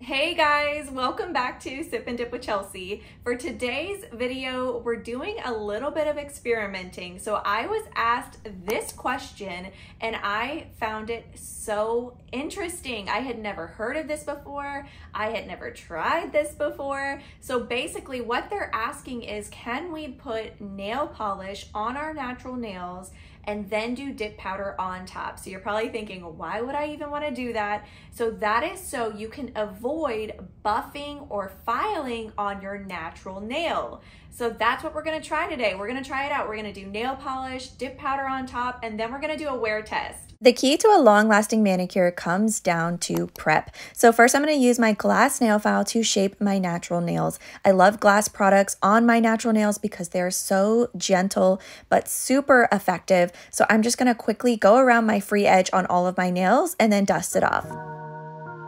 Hey guys, welcome back to Sip and Dip with Chelsea. For today's video, we're doing a little bit of experimenting. So I was asked this question and I found it so interesting. I had never heard of this before. I had never tried this before. So basically what they're asking is, can we put nail polish on our natural nails and then do dip powder on top? So you're probably thinking, why would I even want to do that? So that is so you can avoid buffing or filing on your natural nail. So that's what we're gonna try today. We're gonna try it out. We're gonna do nail polish, dip powder on top, and then we're gonna do a wear test. The key to a long-lasting manicure comes down to prep. So first I'm going to use my glass nail file to shape my natural nails. I love glass products on my natural nails because they're so gentle but super effective. So I'm just going to quickly go around my free edge on all of my nails and then dust it off.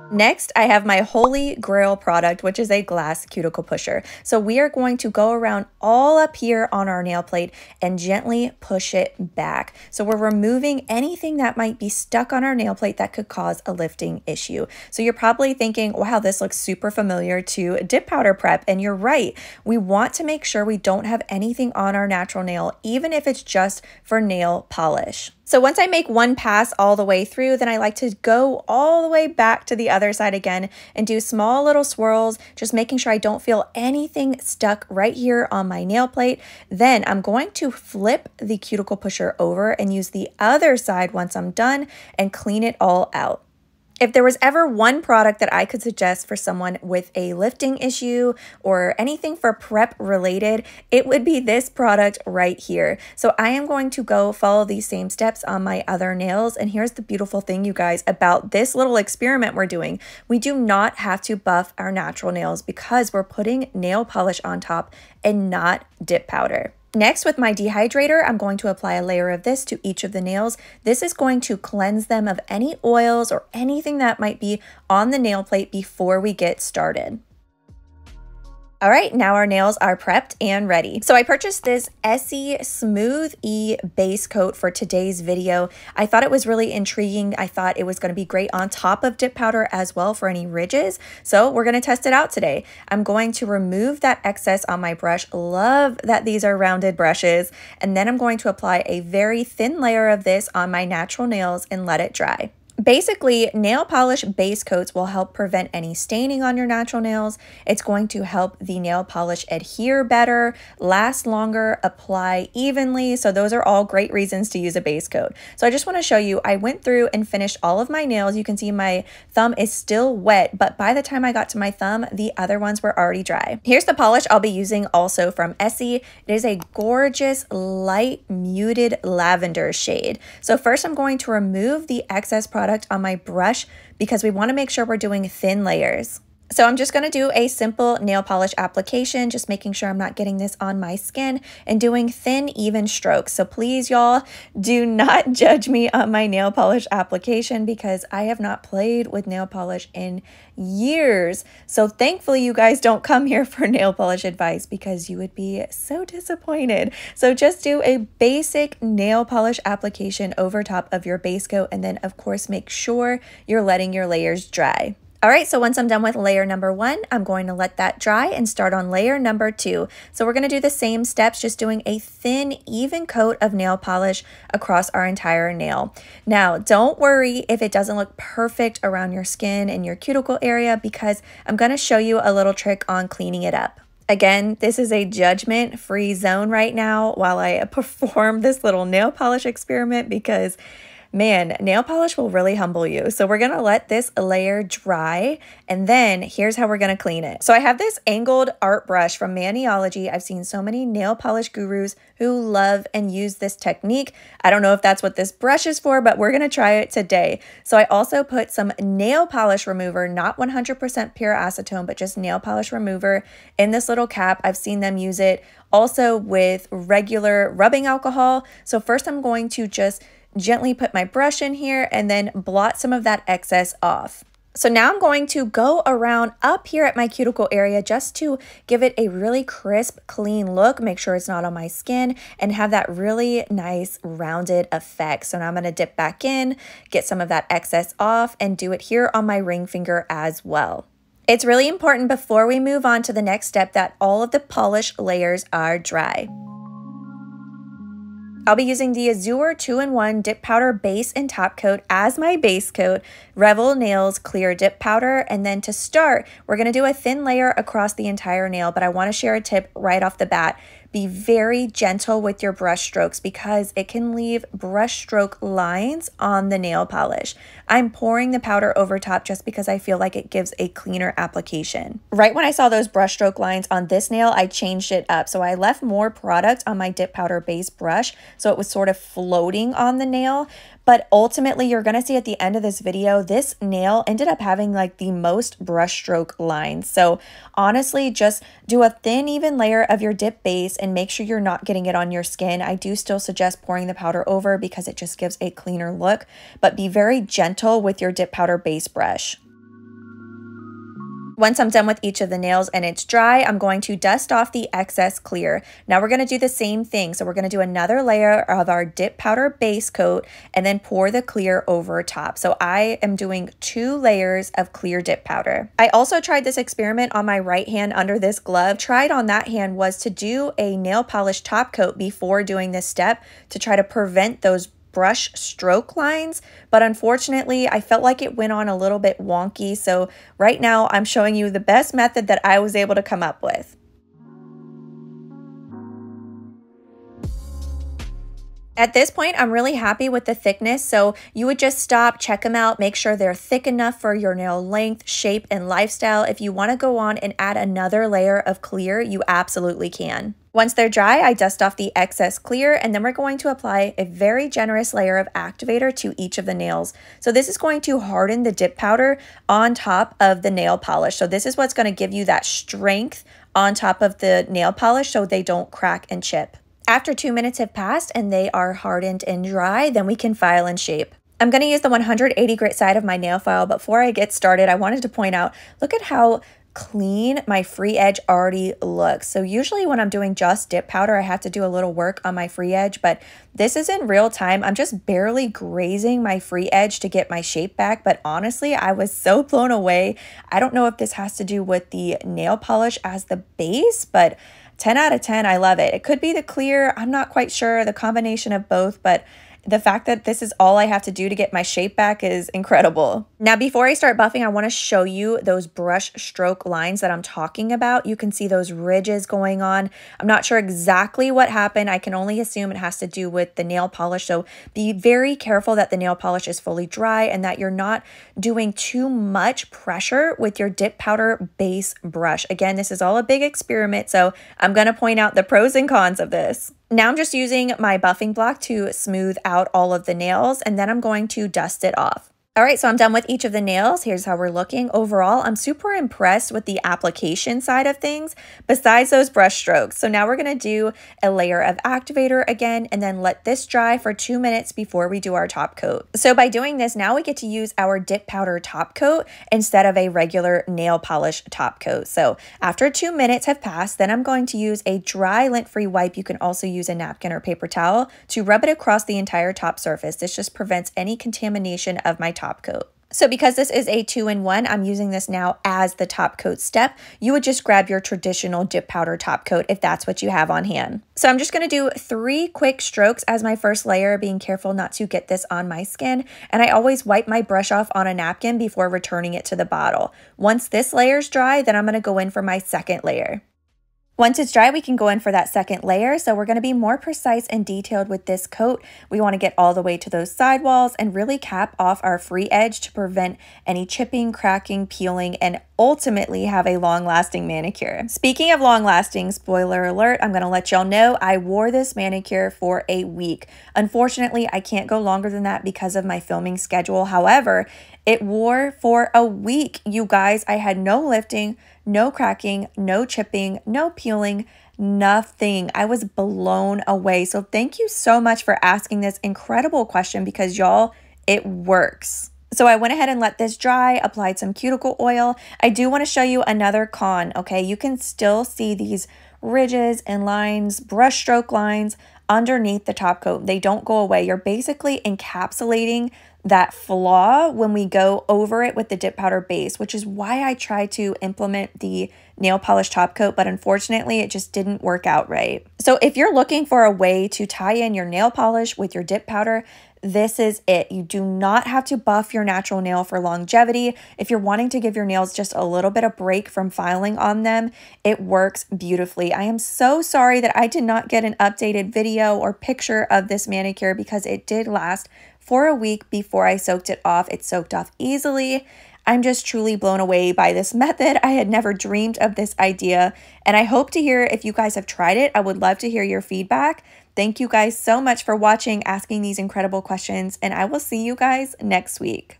Next, I have my holy grail product, which is a glass cuticle pusher. So we are going to go around all up here on our nail plate and gently push it back. So we're removing anything that might be stuck on our nail plate that could cause a lifting issue. So you're probably thinking, wow, this looks super familiar to dip powder prep. And you're right. We want to make sure we don't have anything on our natural nail, even if it's just for nail polish. So once I make one pass all the way through, then I like to go all the way back to the other side again and do small little swirls, just making sure I don't feel anything stuck right here on my nail plate. Then I'm going to flip the cuticle pusher over and use the other side once I'm done and clean it all out. If there was ever one product that I could suggest for someone with a lifting issue or anything for prep related, it would be this product right here. So I am going to go follow these same steps on my other nails. And here's the beautiful thing, you guys, about this little experiment we're doing. We do not have to buff our natural nails because we're putting nail polish on top and not dip powder. Next, with my dehydrator, I'm going to apply a layer of this to each of the nails. This is going to cleanse them of any oils or anything that might be on the nail plate before we get started. All right, now our nails are prepped and ready. So I purchased this Essie Smooth E base coat for today's video. I thought it was really intriguing. I thought it was going to be great on top of dip powder as well for any ridges. So we're going to test it out today. I'm going to remove that excess on my brush. Love that these are rounded brushes. And then I'm going to apply a very thin layer of this on my natural nails and let it dry. Basically, nail polish base coats will help prevent any staining on your natural nails. It's going to help the nail polish adhere better, last longer, apply evenly. So those are all great reasons to use a base coat. So I just want to show you, I went through and finished all of my nails. You can see my thumb is still wet, but by the time I got to my thumb, the other ones were already dry. Here's the polish I'll be using also from Essie. It is a gorgeous light muted lavender shade. So first I'm going to remove the excess product on my brush because we want to make sure we're doing thin layers. So I'm just going to do a simple nail polish application, just making sure I'm not getting this on my skin and doing thin, even strokes. So please, y'all, do not judge me on my nail polish application because I have not played with nail polish in years. So thankfully, you guys don't come here for nail polish advice because you would be so disappointed. So just do a basic nail polish application over top of your base coat, and then of course, make sure you're letting your layers dry. All right, so once I'm done with layer number one, I'm going to let that dry and start on layer number two. So we're going to do the same steps, just doing a thin, even coat of nail polish across our entire nail. Now, don't worry if it doesn't look perfect around your skin and your cuticle area because I'm going to show you a little trick on cleaning it up. Again, this is a judgment-free zone right now while I perform this little nail polish experiment because man, nail polish will really humble you. So we're going to let this layer dry, and then here's how we're going to clean it. So I have this angled art brush from Maniology. I've seen so many nail polish gurus who love and use this technique. I don't know if that's what this brush is for, but we're going to try it today. So I also put some nail polish remover, not 100% pure acetone, but just nail polish remover in this little cap. I've seen them use it also with regular rubbing alcohol. So first I'm going to just gently put my brush in here and then blot some of that excess off. So now I'm going to go around up here at my cuticle area just to give it a really crisp, clean look, make sure it's not on my skin, and have that really nice rounded effect. So now I'm going to dip back in, get some of that excess off, and do it here on my ring finger as well. It's really important before we move on to the next step that all of the polish layers are dry. I'll be using the Azure 2-in-1 Dip Powder Base and Top Coat as my base coat, Revel Nails Clear Dip Powder, and then to start, we're going to do a thin layer across the entire nail, but I want to share a tip right off the bat. Be very gentle with your brush strokes because it can leave brush stroke lines on the nail polish. I'm pouring the powder over top just because I feel like it gives a cleaner application. Right when I saw those brush stroke lines on this nail, I changed it up. So I left more product on my dip powder base brush so it was sort of floating on the nail. But ultimately, you're going to see at the end of this video, this nail ended up having like the most brush stroke lines. So honestly, just do a thin, even layer of your dip base and make sure you're not getting it on your skin. I do still suggest pouring the powder over because it just gives a cleaner look, but be very gentle with your dip powder base brush. Once I'm done with each of the nails and it's dry, I'm going to dust off the excess clear. Now we're going to do the same thing. So we're going to do another layer of our dip powder base coat and then pour the clear over top. So I am doing 2 layers of clear dip powder. I also tried this experiment on my right hand under this glove. Tried on that hand was to do a nail polish top coat before doing this step to try to prevent those brush stroke lines, but unfortunately I felt like it went on a little bit wonky. So right now I'm showing you the best method that I was able to come up with. At this point, I'm really happy with the thickness, so you would just stop, check them out, make sure they're thick enough for your nail length, shape, and lifestyle. If you want to go on and add another layer of clear, you absolutely can. Once they're dry, I dust off the excess clear, and then we're going to apply a very generous layer of activator to each of the nails. So this is going to harden the dip powder on top of the nail polish. So this is what's going to give you that strength on top of the nail polish so they don't crack and chip. After 2 minutes have passed and they are hardened and dry, then we can file and shape. I'm going to use the 180 grit side of my nail file. Before I get started, I wanted to point out, look at how clean my free edge already looks. So usually when I'm doing just dip powder, I have to do a little work on my free edge, but this is in real time. I'm just barely grazing my free edge to get my shape back, but honestly, I was so blown away. I don't know if this has to do with the nail polish as the base, but 10 out of 10, I love it. It could be the clear, I'm not quite sure, the combination of both, but the fact that this is all I have to do to get my shape back is incredible. Now, before I start buffing, I want to show you those brush stroke lines that I'm talking about. You can see those ridges going on. I'm not sure exactly what happened. I can only assume it has to do with the nail polish. So be very careful that the nail polish is fully dry and that you're not doing too much pressure with your dip powder base brush. Again, this is all a big experiment, so I'm going to point out the pros and cons of this. Now I'm just using my buffing block to smooth out all of the nails, and then I'm going to dust it off. All right, so I'm done with each of the nails. Here's how we're looking. Overall, I'm super impressed with the application side of things besides those brush strokes. So now we're gonna do a layer of activator again, and then let this dry for 2 minutes before we do our top coat. So by doing this, now we get to use our dip powder top coat instead of a regular nail polish top coat. So after 2 minutes have passed, then I'm going to use a dry lint-free wipe. You can also use a napkin or paper towel to rub it across the entire top surface. This just prevents any contamination of my top coat. So because this is a 2-in-1, I'm using this now as the top coat step. You would just grab your traditional dip powder top coat if that's what you have on hand. So I'm just going to do 3 quick strokes as my first layer, being careful not to get this on my skin. And I always wipe my brush off on a napkin before returning it to the bottle. Once this layer's dry, then I'm going to go in for my second layer. Once it's dry, we can go in for that second layer. So we're going to be more precise and detailed with this coat. We want to get all the way to those sidewalls and really cap off our free edge to prevent any chipping, cracking, peeling, and ultimately have a long-lasting manicure. Speaking of long-lasting, spoiler alert, I'm going to let y'all know I wore this manicure for a week. Unfortunately, I can't go longer than that because of my filming schedule. However, it wore for a week, you guys. I had no lifting, no cracking, no chipping, no peeling, nothing. I was blown away. So thank you so much for asking this incredible question because y'all, it works. So I went ahead and let this dry, applied some cuticle oil. I do want to show you another con, okay? You can still see these ridges and lines, brush stroke lines underneath the top coat. They don't go away. You're basically encapsulating that flaw when we go over it with the dip powder base, which is why I tried to implement the nail polish top coat, but unfortunately it just didn't work out right. So if you're looking for a way to tie in your nail polish with your dip powder, this is it. You do not have to buff your natural nail for longevity. If you're wanting to give your nails just a little bit of break from filing on them, it works beautifully. I am so sorry that I did not get an updated video or picture of this manicure because it did last for a week before I soaked it off. It soaked off easily. I'm just truly blown away by this method. I had never dreamed of this idea, and I hope to hear if you guys have tried it. I would love to hear your feedback. Thank you guys so much for watching, asking these incredible questions, and I will see you guys next week.